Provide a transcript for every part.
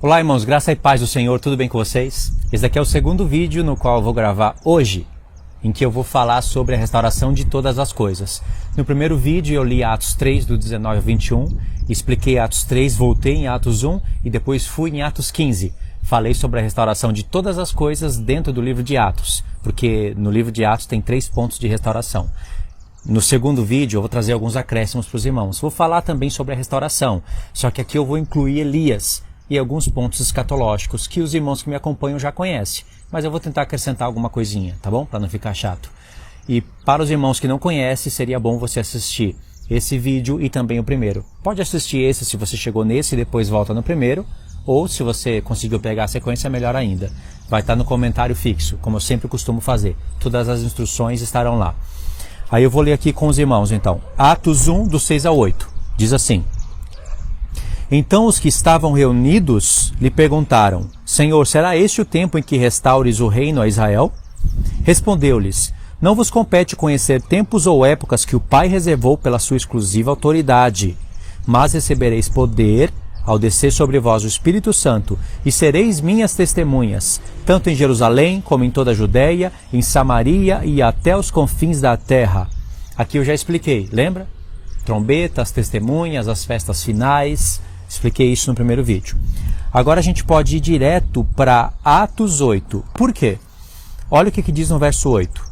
Olá, irmãos, graça e paz do Senhor, tudo bem com vocês? Esse daqui é o segundo vídeo no qual eu vou gravar hoje, em que eu vou falar sobre a restauração de todas as coisas. No primeiro vídeo eu li Atos 3, do 19 ao 21, expliquei Atos 3, voltei em Atos 1 e depois fui em Atos 15. Falei sobre a restauração de todas as coisas dentro do livro de Atos, porque no livro de Atos tem 3 pontos de restauração. No segundo vídeo eu vou trazer alguns acréscimos para os irmãos. Vou falar também sobre a restauração, só que aqui eu vou incluir Elias e alguns pontos escatológicos que os irmãos que me acompanham já conhecem. Mas eu vou tentar acrescentar alguma coisinha, tá bom? Para não ficar chato. E para os irmãos que não conhecem, seria bom você assistir esse vídeo e também o primeiro. Pode assistir esse se você chegou nesse e depois volta no primeiro, ou se você conseguiu pegar a sequência, melhor ainda. Vai estar no comentário fixo, como eu sempre costumo fazer. Todas as instruções estarão lá. Aí eu vou ler aqui com os irmãos, então. Atos 1, do 6 ao 8. Diz assim: Então os que estavam reunidos lhe perguntaram: Senhor, será este o tempo em que restaures o reino a Israel? Respondeu-lhes: Não vos compete conhecer tempos ou épocas que o Pai reservou pela sua exclusiva autoridade, mas recebereis poder ao descer sobre vós o Espírito Santo, e sereis minhas testemunhas, tanto em Jerusalém como em toda a Judéia, em Samaria e até os confins da terra. Aqui eu já expliquei, lembra? Trombetas, testemunhas, as festas finais. Expliquei isso no primeiro vídeo. Agora a gente pode ir direto para Atos 8. Por quê? Olha o que diz no verso 8.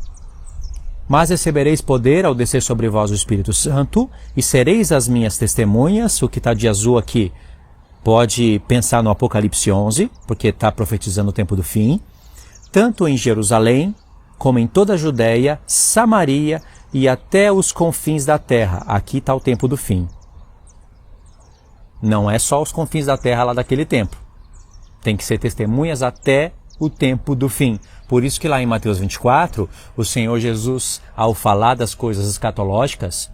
Mas recebereis poder ao descer sobre vós o Espírito Santo, e sereis as minhas testemunhas. O que está de azul aqui pode pensar no Apocalipse 11, porque está profetizando o tempo do fim. Tanto em Jerusalém, como em toda a Judéia, Samaria e até os confins da terra. Aqui está o tempo do fim. Não é só os confins da terra lá daquele tempo. Tem que ser testemunhas até o tempo do fim. Por isso que lá em Mateus 24, o Senhor Jesus, ao falar das coisas escatológicas,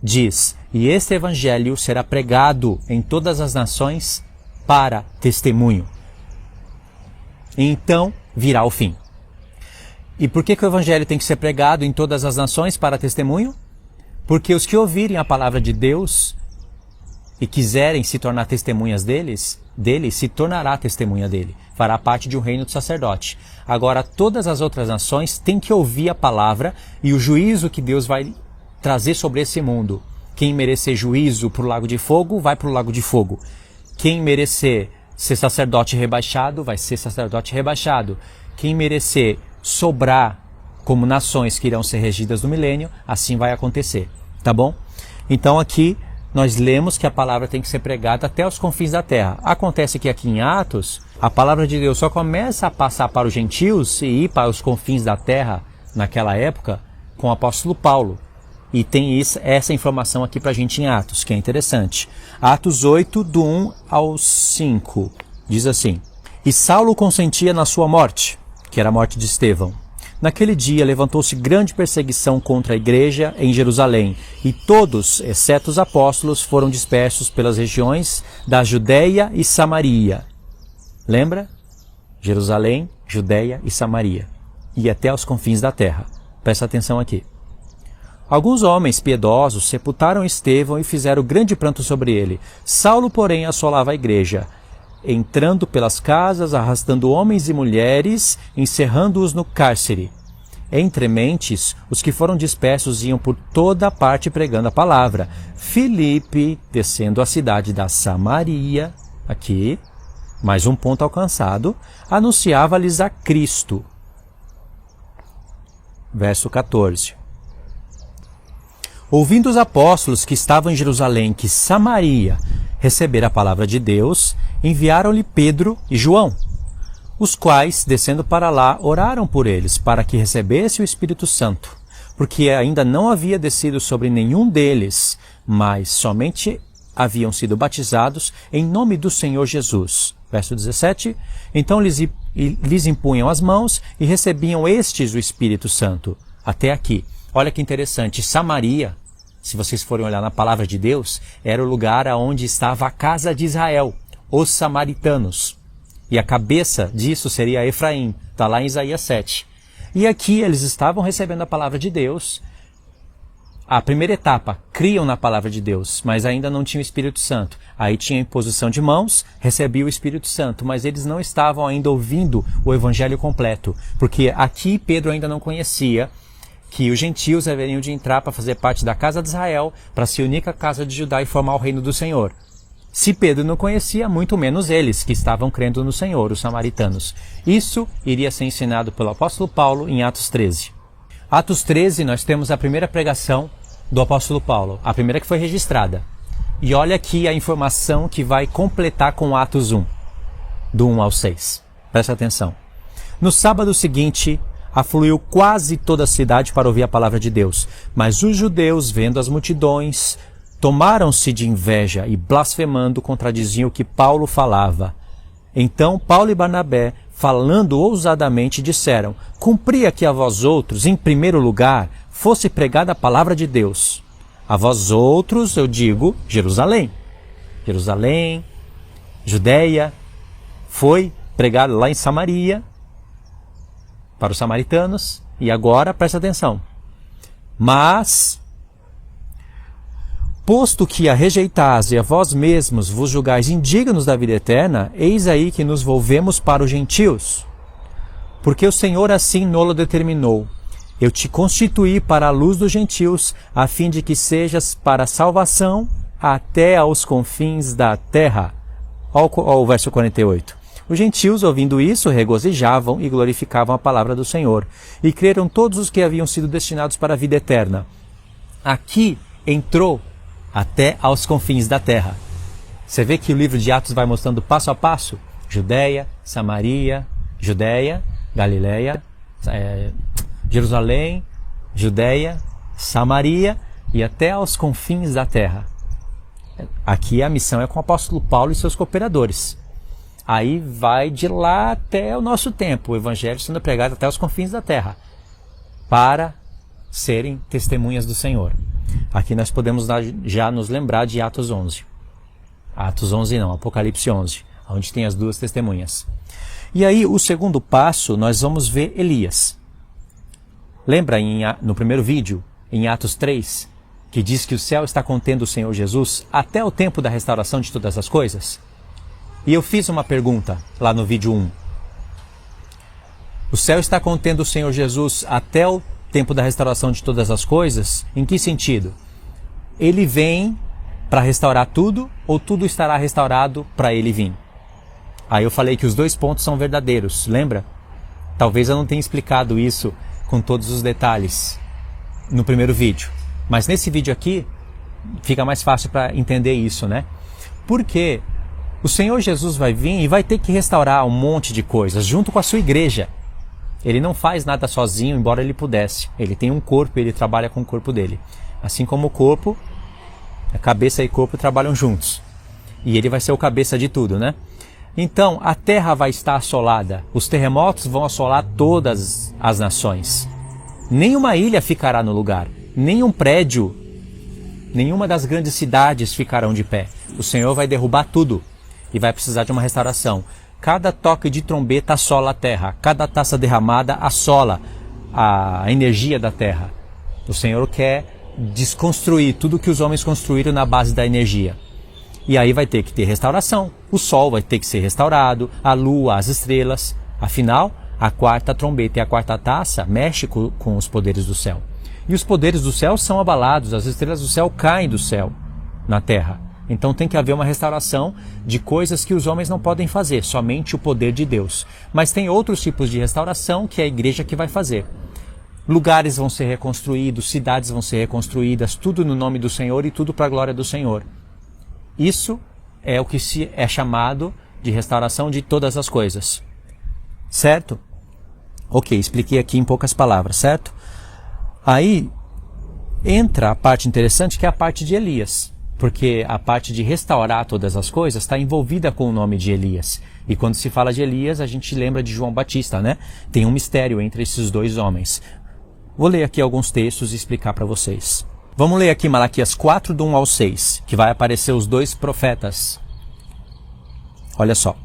diz: E este evangelho será pregado em todas as nações para testemunho. Então virá o fim. E por que o evangelho tem que ser pregado em todas as nações para testemunho? Porque os que ouvirem a palavra de Deus e quiserem se tornar testemunhas dele se tornará testemunha dele. Fará parte de um reino do sacerdote. Agora, todas as outras nações têm que ouvir a palavra e o juízo que Deus vai trazer sobre esse mundo. Quem merecer juízo para o lago de fogo, vai para o lago de fogo. Quem merecer ser sacerdote rebaixado, vai ser sacerdote rebaixado. Quem merecer sobrar como nações que irão ser regidas no milênio, assim vai acontecer. Tá bom? Então aqui nós lemos que a palavra tem que ser pregada até os confins da terra. Acontece que aqui em Atos, a palavra de Deus só começa a passar para os gentios e ir para os confins da terra naquela época com o apóstolo Paulo. E tem essa informação aqui para a gente em Atos, que é interessante. Atos 8, do 1 ao 5, diz assim: E Saulo consentia na sua morte, que era a morte de Estevão. Naquele dia levantou-se grande perseguição contra a igreja em Jerusalém, e todos, exceto os apóstolos, foram dispersos pelas regiões da Judéia e Samaria. Lembra? Jerusalém, Judéia e Samaria. E até os confins da terra. Presta atenção aqui. Alguns homens piedosos sepultaram Estevão e fizeram grande pranto sobre ele. Saulo, porém, assolava a igreja, entrando pelas casas, arrastando homens e mulheres, encerrando-os no cárcere. Entre mentes, os que foram dispersos iam por toda parte pregando a palavra. Filipe, descendo a cidade da Samaria, aqui, mais um ponto alcançado, anunciava-lhes a Cristo. Verso 14. Ouvindo os apóstolos que estavam em Jerusalém que Samaria recebera a palavra de Deus, enviaram-lhe Pedro e João, os quais, descendo para lá, oraram por eles, para que recebesse o Espírito Santo, porque ainda não havia descido sobre nenhum deles, mas somente haviam sido batizados em nome do Senhor Jesus. Verso 17, então lhes impunham as mãos e recebiam estes o Espírito Santo. Até aqui. Olha que interessante, Samaria, se vocês forem olhar na palavra de Deus, era o lugar onde estava a casa de Israel, os samaritanos. E a cabeça disso seria Efraim, está lá em Isaías 7. E aqui eles estavam recebendo a palavra de Deus, a primeira etapa, criam na palavra de Deus, mas ainda não tinham o Espírito Santo. Aí tinha a imposição de mãos, recebia o Espírito Santo, mas eles não estavam ainda ouvindo o evangelho completo, porque aqui Pedro ainda não conhecia que os gentios haveriam de entrar para fazer parte da casa de Israel, para se unir com a casa de Judá e formar o reino do Senhor. Se Pedro não conhecia, muito menos eles, que estavam crendo no Senhor, os samaritanos. Isso iria ser ensinado pelo apóstolo Paulo em Atos 13. Atos 13, nós temos a primeira pregação do apóstolo Paulo, a primeira que foi registrada. E olha aqui a informação que vai completar com Atos 1, do 1 ao 6. Presta atenção. No sábado seguinte, afluiu quase toda a cidade para ouvir a palavra de Deus. Mas os judeus, vendo as multidões, tomaram-se de inveja e, blasfemando, contradiziam o que Paulo falava. Então Paulo e Barnabé, falando ousadamente, disseram: cumpria que a vós outros, em primeiro lugar, fosse pregada a palavra de Deus. A vós outros, eu digo, Jerusalém. Jerusalém, Judeia, foi pregado lá em Samaria, para os samaritanos, e agora, presta atenção. Mas, posto que a rejeitais e a vós mesmos vos julgais indignos da vida eterna, eis aí que nos volvemos para os gentios. Porque o Senhor assim nolo determinou: eu te constituí para a luz dos gentios, a fim de que sejas para a salvação até aos confins da terra. Olha o verso 48. Os gentios, ouvindo isso, regozijavam e glorificavam a palavra do Senhor. E creram todos os que haviam sido destinados para a vida eterna. Aqui entrou até aos confins da terra. Você vê que o livro de Atos vai mostrando passo a passo: Judeia, Samaria, Judeia, Galileia, Jerusalém, Judeia, Samaria e até aos confins da terra. Aqui a missão é com o apóstolo Paulo e seus cooperadores. Aí vai de lá até o nosso tempo, o evangelho sendo pregado até os confins da terra, para serem testemunhas do Senhor. Aqui nós podemos já nos lembrar de Atos 11. Atos 11 não, Apocalipse 11, onde tem as duas testemunhas. E aí o segundo passo, nós vamos ver Elias. Lembra no primeiro vídeo, em Atos 3, que diz que o céu está contendo o Senhor Jesus até o tempo da restauração de todas as coisas? E eu fiz uma pergunta lá no vídeo 1. O céu está contendo o Senhor Jesus até o tempo da restauração de todas as coisas? Em que sentido? Ele vem para restaurar tudo ou tudo estará restaurado para ele vir? Aí eu falei que os dois pontos são verdadeiros, lembra? Talvez eu não tenha explicado isso com todos os detalhes no primeiro vídeo. Mas nesse vídeo aqui fica mais fácil para entender isso, né? Porque o Senhor Jesus vai vir e vai ter que restaurar um monte de coisas junto com a sua igreja. Ele não faz nada sozinho, embora ele pudesse. Ele tem um corpo e ele trabalha com o corpo dele. Assim como o corpo, a cabeça e o corpo trabalham juntos. E ele vai ser o cabeça de tudo, né? Então, a terra vai estar assolada. Os terremotos vão assolar todas as nações. Nenhuma ilha ficará no lugar. Nenhum prédio, nenhuma das grandes cidades ficarão de pé. O Senhor vai derrubar tudo e vai precisar de uma restauração. Cada toque de trombeta assola a terra. Cada taça derramada assola a energia da terra. O Senhor quer desconstruir tudo que os homens construíram na base da energia. E aí vai ter que ter restauração. O sol vai ter que ser restaurado, a lua, as estrelas. Afinal, a quarta trombeta e a quarta taça mexe com os poderes do céu. E os poderes do céu são abalados, as estrelas do céu caem do céu na terra. Então tem que haver uma restauração de coisas que os homens não podem fazer, somente o poder de Deus. Mas tem outros tipos de restauração que é a igreja que vai fazer. Lugares vão ser reconstruídos, cidades vão ser reconstruídas, tudo no nome do Senhor e tudo para a glória do Senhor. Isso é o que é chamado de restauração de todas as coisas. Certo? Ok, expliquei aqui em poucas palavras, certo? Aí entra a parte interessante, que é a parte de Elias. Porque a parte de restaurar todas as coisas está envolvida com o nome de Elias. E quando se fala de Elias, a gente lembra de João Batista, né? Tem um mistério entre esses dois homens. Vou ler aqui alguns textos e explicar para vocês. Vamos ler aqui Malaquias 4, do 1 ao 6, que vai aparecer os dois profetas. Olha só.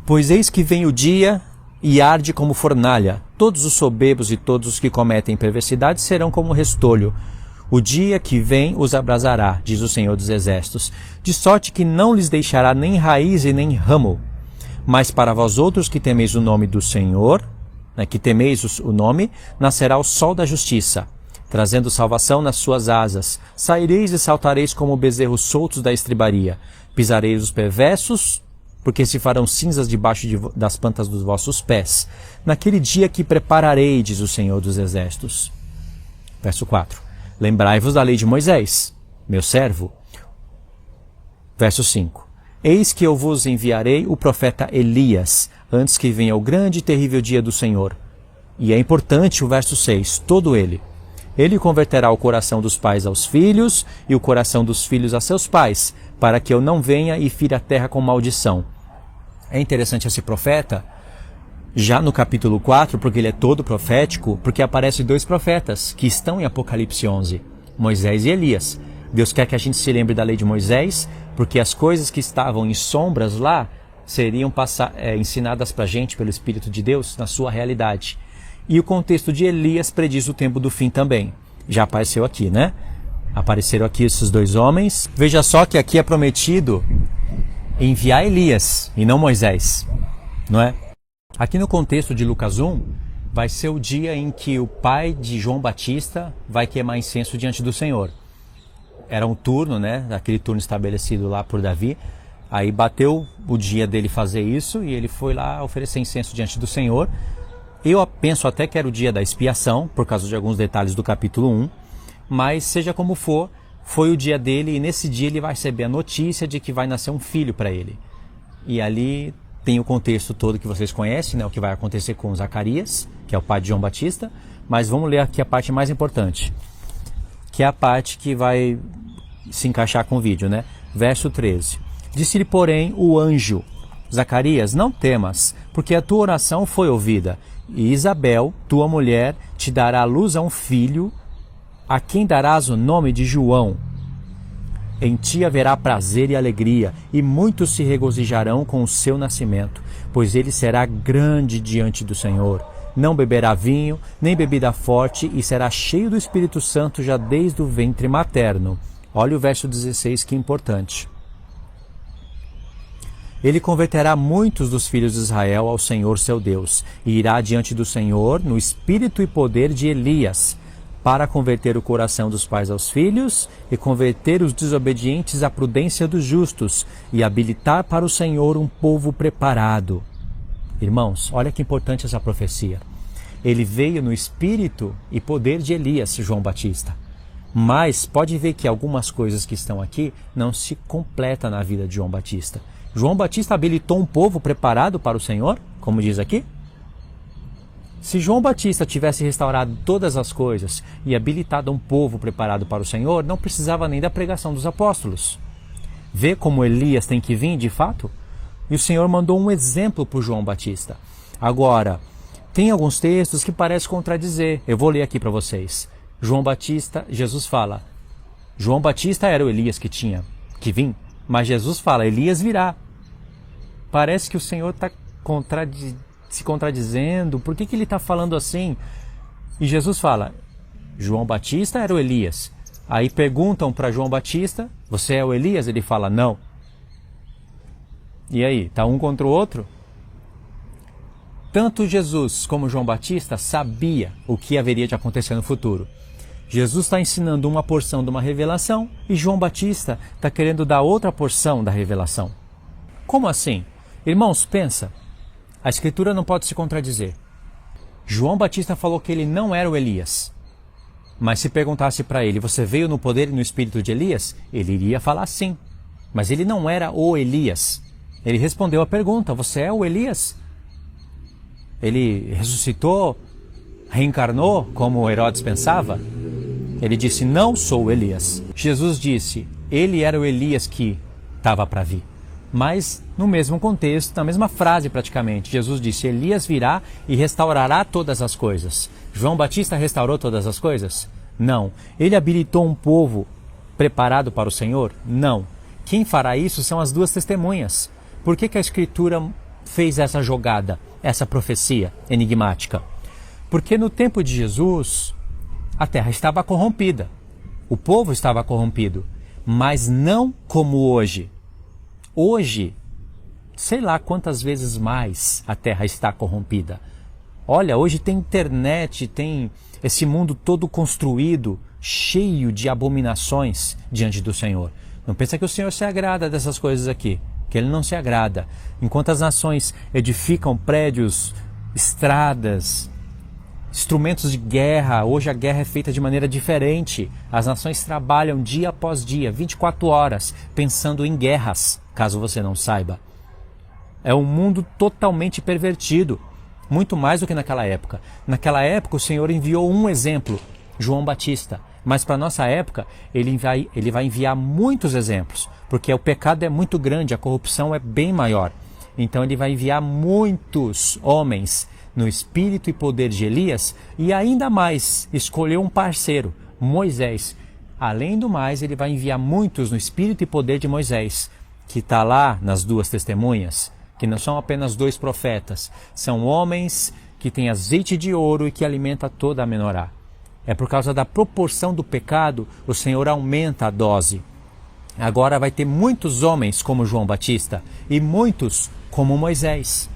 Pois eis que vem o dia, e arde como fornalha. Todos os soberbos e todos os que cometem perversidade serão como restolho. O dia que vem os abrasará, diz o Senhor dos Exércitos, de sorte que não lhes deixará nem raiz e nem ramo. Mas para vós outros que temeis o nome do Senhor, que temeis o nome, nascerá o sol da justiça, trazendo salvação nas suas asas. Saireis e saltareis como bezerros soltos da estribaria. Pisareis os perversos, porque se farão cinzas debaixo das plantas dos vossos pés. Naquele dia que prepararei, diz o Senhor dos Exércitos. Verso 4. Lembrai-vos da lei de Moisés, meu servo. Verso 5. Eis que eu vos enviarei o profeta Elias, antes que venha o grande e terrível dia do Senhor. E é importante o verso 6, todo ele. Ele converterá o coração dos pais aos filhos e o coração dos filhos a seus pais, para que eu não venha e fira a terra com maldição. É interessante esse profeta, já no capítulo 4, porque ele é todo profético, porque aparecem dois profetas que estão em Apocalipse 11, Moisés e Elias. Deus quer que a gente se lembre da lei de Moisés, porque as coisas que estavam em sombras lá seriam ensinadas para a gente pelo Espírito de Deus na sua realidade. E o contexto de Elias prediz o tempo do fim também. Já apareceu aqui, né? Apareceram aqui esses dois homens. Veja só que aqui é prometido enviar Elias e não Moisés, não é? Aqui no contexto de Lucas 1, vai ser o dia em que o pai de João Batista vai queimar incenso diante do Senhor. Era um turno, né? Aquele turno estabelecido lá por Davi. Aí bateu o dia dele fazer isso e ele foi lá oferecer incenso diante do Senhor. Eu penso até que era o dia da expiação, por causa de alguns detalhes do capítulo 1. Mas seja como for, foi o dia dele e nesse dia ele vai receber a notícia de que vai nascer um filho para ele. E ali tem o contexto todo que vocês conhecem, né? O que vai acontecer com Zacarias, que é o pai de João Batista. Mas vamos ler aqui a parte mais importante, que é a parte que vai se encaixar com o vídeo, né? Verso 13. Disse-lhe, porém, o anjo: Zacarias, não temas, porque a tua oração foi ouvida. E Isabel, tua mulher, te dará à luz a um filho, a quem darás o nome de João. Em ti haverá prazer e alegria, e muitos se regozijarão com o seu nascimento, pois ele será grande diante do Senhor. Não beberá vinho, nem bebida forte, e será cheio do Espírito Santo já desde o ventre materno. Olha o verso 16, que importante. Ele converterá muitos dos filhos de Israel ao Senhor seu Deus, e irá diante do Senhor no espírito e poder de Elias, para converter o coração dos pais aos filhos, e converter os desobedientes à prudência dos justos, e habilitar para o Senhor um povo preparado. Irmãos, olha que importante essa profecia. Ele veio no espírito e poder de Elias, João Batista. Mas pode ver que algumas coisas que estão aqui não se completam na vida de João Batista. João Batista habilitou um povo preparado para o Senhor, como diz aqui? Se João Batista tivesse restaurado todas as coisas e habilitado um povo preparado para o Senhor, não precisava nem da pregação dos apóstolos. Vê como Elias tem que vir de fato? E o Senhor mandou um exemplo para João Batista. Agora, tem alguns textos que parecem contradizer. Eu vou ler aqui para vocês. João Batista, Jesus fala, João Batista era o Elias que tinha que vir, mas Jesus fala, Elias virá. Parece que o Senhor está se contradizendo. Por que ele está falando assim? E Jesus fala, João Batista era o Elias. Aí perguntam para João Batista, você é o Elias? Ele fala, não. E aí, está um contra o outro? Tanto Jesus como João Batista sabia o que haveria de acontecer no futuro. Jesus está ensinando uma porção de uma revelação e João Batista está querendo dar outra porção da revelação. Como assim? Irmãos, pensa. A Escritura não pode se contradizer. João Batista falou que ele não era o Elias. Mas se perguntasse para ele, você veio no poder e no espírito de Elias? Ele iria falar sim. Mas ele não era o Elias. Ele respondeu a pergunta, você é o Elias? Ele ressuscitou, reencarnou, como Herodes pensava? Ele disse, não sou o Elias. Jesus disse, ele era o Elias que estava para vir. Mas no mesmo contexto, na mesma frase praticamente, Jesus disse, Elias virá e restaurará todas as coisas. João Batista restaurou todas as coisas? Não. Ele habilitou um povo preparado para o Senhor? Não. Quem fará isso são as duas testemunhas. Por que a Escritura fez essa jogada? essa profecia enigmática? Porque no tempo de Jesus, a terra estava corrompida, o povo estava corrompido, mas não como hoje. Hoje, sei lá quantas vezes mais a terra está corrompida. Olha, hoje tem internet, tem esse mundo todo construído, cheio de abominações diante do Senhor. Não pensa que o Senhor se agrada dessas coisas aqui, que Ele não se agrada. Enquanto as nações edificam prédios, estradas, instrumentos de guerra, hoje a guerra é feita de maneira diferente. As nações trabalham dia após dia, 24 horas, pensando em guerras, caso você não saiba. É um mundo totalmente pervertido, muito mais do que naquela época. Naquela época o Senhor enviou um exemplo, João Batista. Mas para a nossa época, ele vai enviar muitos exemplos, porque o pecado é muito grande, a corrupção é bem maior. Então ele vai enviar muitos homens no espírito e poder de Elias, e ainda mais, escolheu um parceiro, Moisés. Além do mais, ele vai enviar muitos no espírito e poder de Moisés, que está lá nas duas testemunhas, que não são apenas dois profetas, são homens que têm azeite de ouro e que alimenta toda a menorá. É por causa da proporção do pecado, o Senhor aumenta a dose. Agora vai ter muitos homens como João Batista e muitos como Moisés.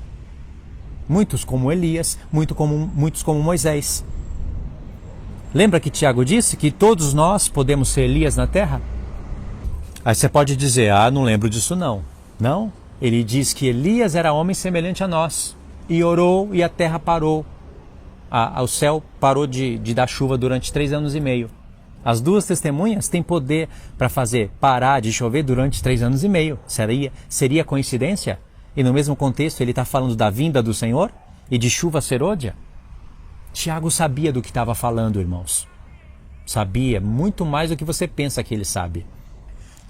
Muitos como Elias, muitos como Moisés. Lembra que Tiago disse que todos nós podemos ser Elias na terra? Aí você pode dizer, não lembro disso não. Não, ele diz que Elias era homem semelhante a nós. E orou e a terra parou. O céu parou de dar chuva durante 3 anos e meio. As duas testemunhas têm poder para fazer parar de chover durante 3 anos e meio. Seria coincidência? E no mesmo contexto ele está falando da vinda do Senhor e de chuva serôdia? Tiago sabia do que estava falando, irmãos. Sabia muito mais do que você pensa que ele sabe.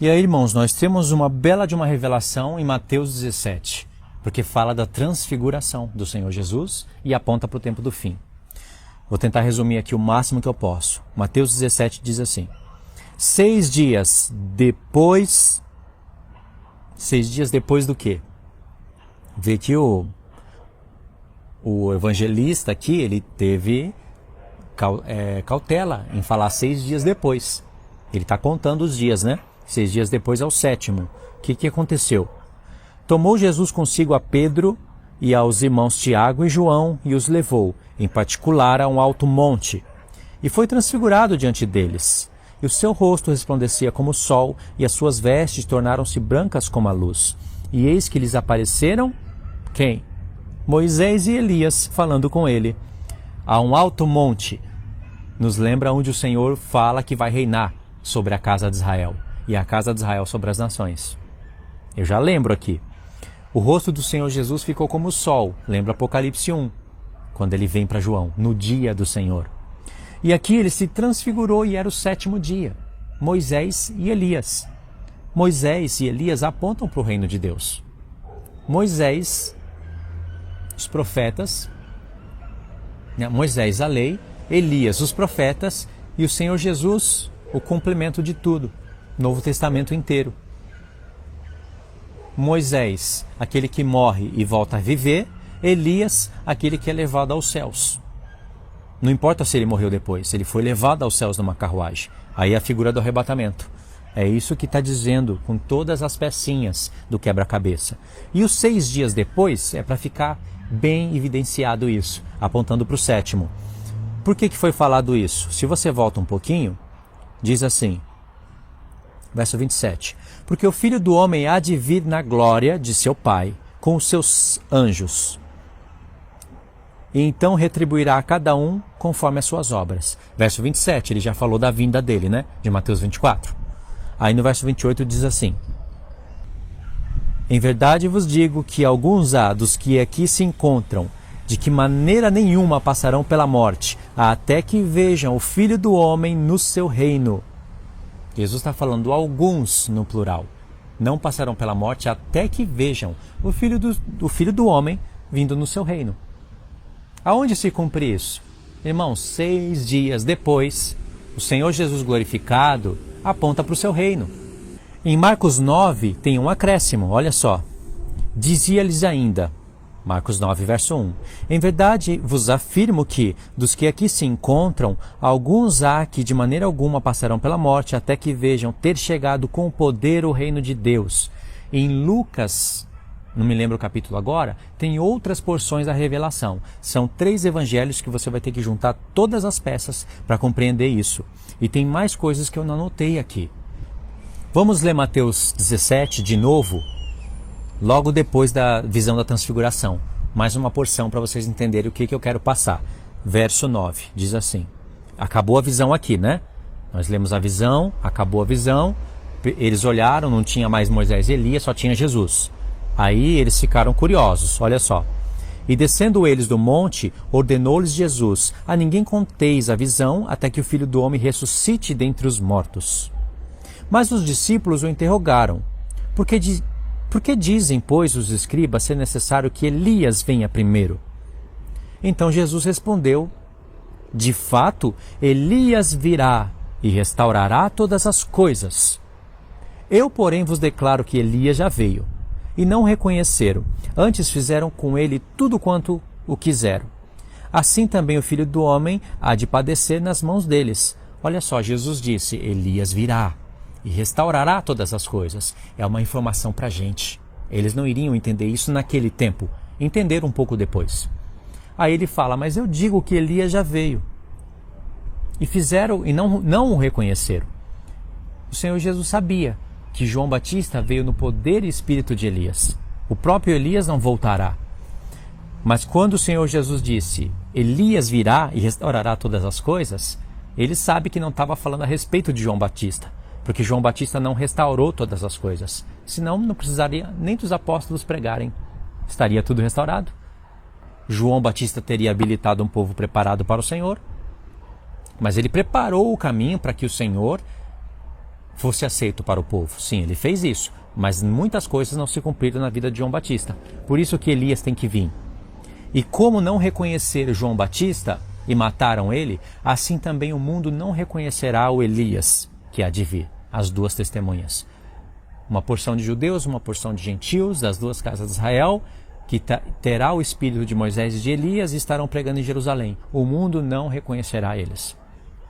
E aí, irmãos, nós temos uma bela de uma revelação em Mateus 17, porque fala da transfiguração do Senhor Jesus e aponta para o tempo do fim. Vou tentar resumir aqui o máximo que eu posso. Mateus 17 diz assim: 6 dias depois... 6 dias depois do quê? Vê que o evangelista aqui, ele teve cautela em falar 6 dias depois. Ele está contando os dias, né? 6 dias depois é o 7º. O que aconteceu? Tomou Jesus consigo a Pedro e aos irmãos Tiago e João e os levou, em particular, a um alto monte. E foi transfigurado diante deles. E o seu rosto resplandecia como o sol, e as suas vestes tornaram-se brancas como a luz. E eis que lhes apareceram... quem? Moisés e Elias, falando com ele. A um alto monte. Nos lembra onde o Senhor fala que vai reinar sobre a casa de Israel. E a casa de Israel sobre as nações. Eu já lembro aqui. O rosto do Senhor Jesus ficou como o sol, lembra Apocalipse 1, quando ele vem para João, no dia do Senhor. E aqui ele se transfigurou e era o 7º dia, Moisés e Elias. Moisés e Elias apontam para o reino de Deus. Moisés, os profetas, Moisés a lei, Elias os profetas e o Senhor Jesus o complemento de tudo, Novo Testamento inteiro. Moisés, aquele que morre e volta a viver, Elias, aquele que é levado aos céus. Não importa se ele morreu depois, ele foi levado aos céus numa carruagem. Aí é a figura do arrebatamento. É isso que está dizendo com todas as pecinhas do quebra-cabeça. E os 6 dias depois é para ficar bem evidenciado isso, apontando para o 7º. Por que foi falado isso? Se você volta um pouquinho, diz assim, verso 27. Porque o Filho do Homem há de vir na glória de seu Pai, com os seus anjos. E então retribuirá a cada um conforme as suas obras. Verso 27, ele já falou da vinda dele, né? De Mateus 24. Aí no verso 28 diz assim: Em verdade vos digo que alguns há dos que aqui se encontram, de que maneira nenhuma passarão pela morte, até que vejam o Filho do Homem no seu reino. Jesus está falando alguns no plural. Não passarão pela morte até que vejam o Filho do Homem vindo no seu reino. Aonde se cumpre isso? Irmãos, 6 dias depois, o Senhor Jesus glorificado aponta para o seu reino. Em Marcos 9 tem um acréscimo, olha só. Dizia-lhes ainda, Marcos 9, verso 1. Em verdade vos afirmo que, dos que aqui se encontram, alguns há que de maneira alguma passarão pela morte, até que vejam ter chegado com poder o reino de Deus. Em Lucas, não me lembro o capítulo agora, tem outras porções da revelação. São 3 evangelhos que você vai ter que juntar todas as peças para compreender isso. E tem mais coisas que eu não anotei aqui. Vamos ler Mateus 17 de novo, logo depois da visão da transfiguração. Mais uma porção para vocês entenderem o que eu quero passar. Verso 9, diz assim. Acabou a visão aqui, né? Nós lemos a visão, acabou a visão. Eles olharam, não tinha mais Moisés e Elias, só tinha Jesus. Aí eles ficaram curiosos, olha só. E descendo eles do monte, ordenou-lhes Jesus: a ninguém conteis a visão, até que o Filho do Homem ressuscite dentre os mortos. Mas os discípulos o interrogaram: por que dizem, pois, os escribas ser necessário que Elias venha primeiro? Então Jesus respondeu: de fato, Elias virá e restaurará todas as coisas. Eu, porém, vos declaro que Elias já veio, e não o reconheceram. Antes fizeram com ele tudo quanto o quiseram. Assim também o Filho do Homem há de padecer nas mãos deles. Olha só, Jesus disse: Elias virá e restaurará todas as coisas. É uma informação para a gente. Eles não iriam entender isso naquele tempo. Entenderam um pouco depois. Aí ele fala: mas eu digo que Elias já veio. E fizeram e não o reconheceram. O Senhor Jesus sabia que João Batista veio no poder e espírito de Elias. O próprio Elias não voltará. Mas quando o Senhor Jesus disse: Elias virá e restaurará todas as coisas, ele sabe que não estava falando a respeito de João Batista, porque João Batista não restaurou todas as coisas. Senão não precisaria nem dos apóstolos pregarem. Estaria tudo restaurado. João Batista teria habilitado um povo preparado para o Senhor, mas ele preparou o caminho para que o Senhor fosse aceito para o povo. Sim, ele fez isso, mas muitas coisas não se cumpriram na vida de João Batista. Por isso que Elias tem que vir. E como não reconhecer João Batista e mataram ele, assim também o mundo não reconhecerá o Elias que há de vir, as 2 testemunhas. Uma porção de judeus, uma porção de gentios, das 2 casas de Israel, que terá o espírito de Moisés e de Elias e estarão pregando em Jerusalém. O mundo não reconhecerá eles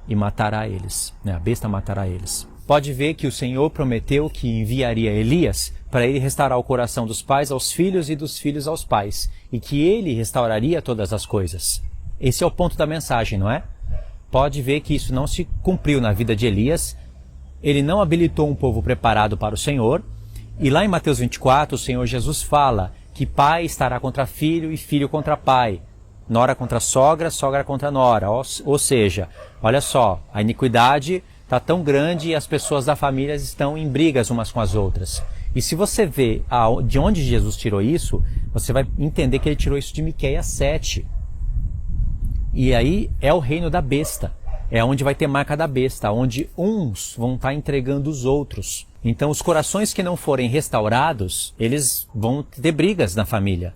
e matará eles, né? A besta matará eles. Pode ver que o Senhor prometeu que enviaria Elias para ele restaurar o coração dos pais aos filhos e dos filhos aos pais, e que ele restauraria todas as coisas. Esse é o ponto da mensagem, não é? Pode ver que isso não se cumpriu na vida de Elias. Ele não habilitou um povo preparado para o Senhor. E lá em Mateus 24, o Senhor Jesus fala que pai estará contra filho e filho contra pai, nora contra sogra, sogra contra nora. Ou seja, olha só, a iniquidade está tão grande e as pessoas da família estão em brigas umas com as outras. E se você vê de onde Jesus tirou isso, você vai entender que ele tirou isso de Miqueias 7. E aí é o reino da besta. É onde vai ter marca da besta, onde uns vão estar entregando os outros. Então os corações que não forem restaurados, eles vão ter brigas na família.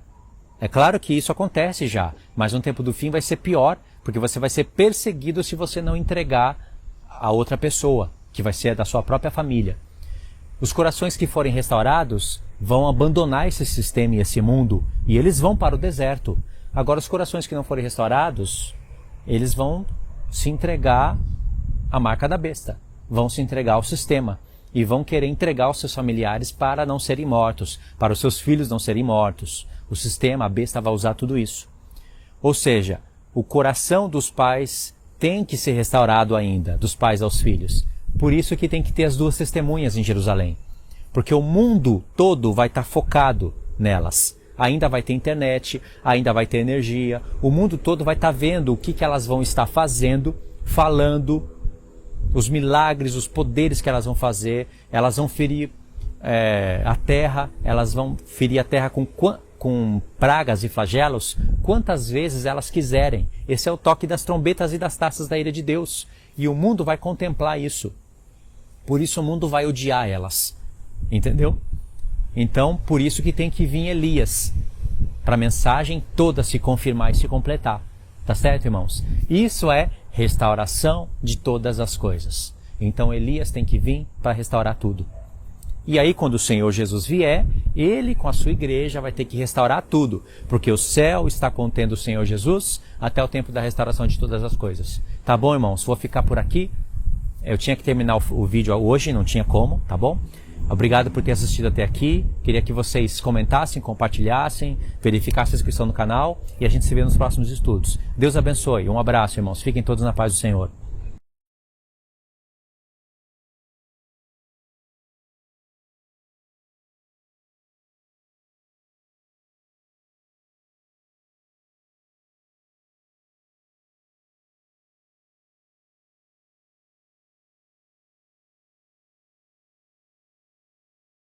É claro que isso acontece já, mas no tempo do fim vai ser pior, porque você vai ser perseguido se você não entregar a outra pessoa, que vai ser da sua própria família. Os corações que forem restaurados vão abandonar esse sistema e esse mundo, e eles vão para o deserto. Agora os corações que não forem restaurados, eles vão se entregar à marca da besta, vão se entregar ao sistema, e vão querer entregar os seus familiares para não serem mortos, para os seus filhos não serem mortos. O sistema, a besta, vai usar tudo isso. Ou seja, o coração dos pais tem que ser restaurado ainda, dos pais aos filhos. Por isso que tem que ter as 2 testemunhas em Jerusalém. Porque o mundo todo vai estar focado nelas. Ainda vai ter internet, ainda vai ter energia. O mundo todo vai estar vendo o que elas vão estar fazendo, falando, os milagres, os poderes que elas vão fazer. Elas vão ferir a terra, elas vão ferir a terra com pragas e flagelos quantas vezes elas quiserem. Esse é o toque das trombetas e das taças da ira de Deus. E o mundo vai contemplar isso. Por isso o mundo vai odiar elas. Entendeu? Então, por isso que tem que vir Elias, para a mensagem toda se confirmar e se completar. Tá certo, irmãos? Isso é restauração de todas as coisas. Então Elias tem que vir para restaurar tudo. E aí, quando o Senhor Jesus vier, Ele com a sua igreja vai ter que restaurar tudo, porque o céu está contendo o Senhor Jesus até o tempo da restauração de todas as coisas. Tá bom, irmãos? Vou ficar por aqui. Eu tinha que terminar o vídeo hoje, não tinha como, tá bom? Obrigado por ter assistido até aqui. Queria que vocês comentassem, compartilhassem, verificassem a inscrição no canal e a gente se vê nos próximos estudos. Deus abençoe. Um abraço, irmãos. Fiquem todos na paz do Senhor.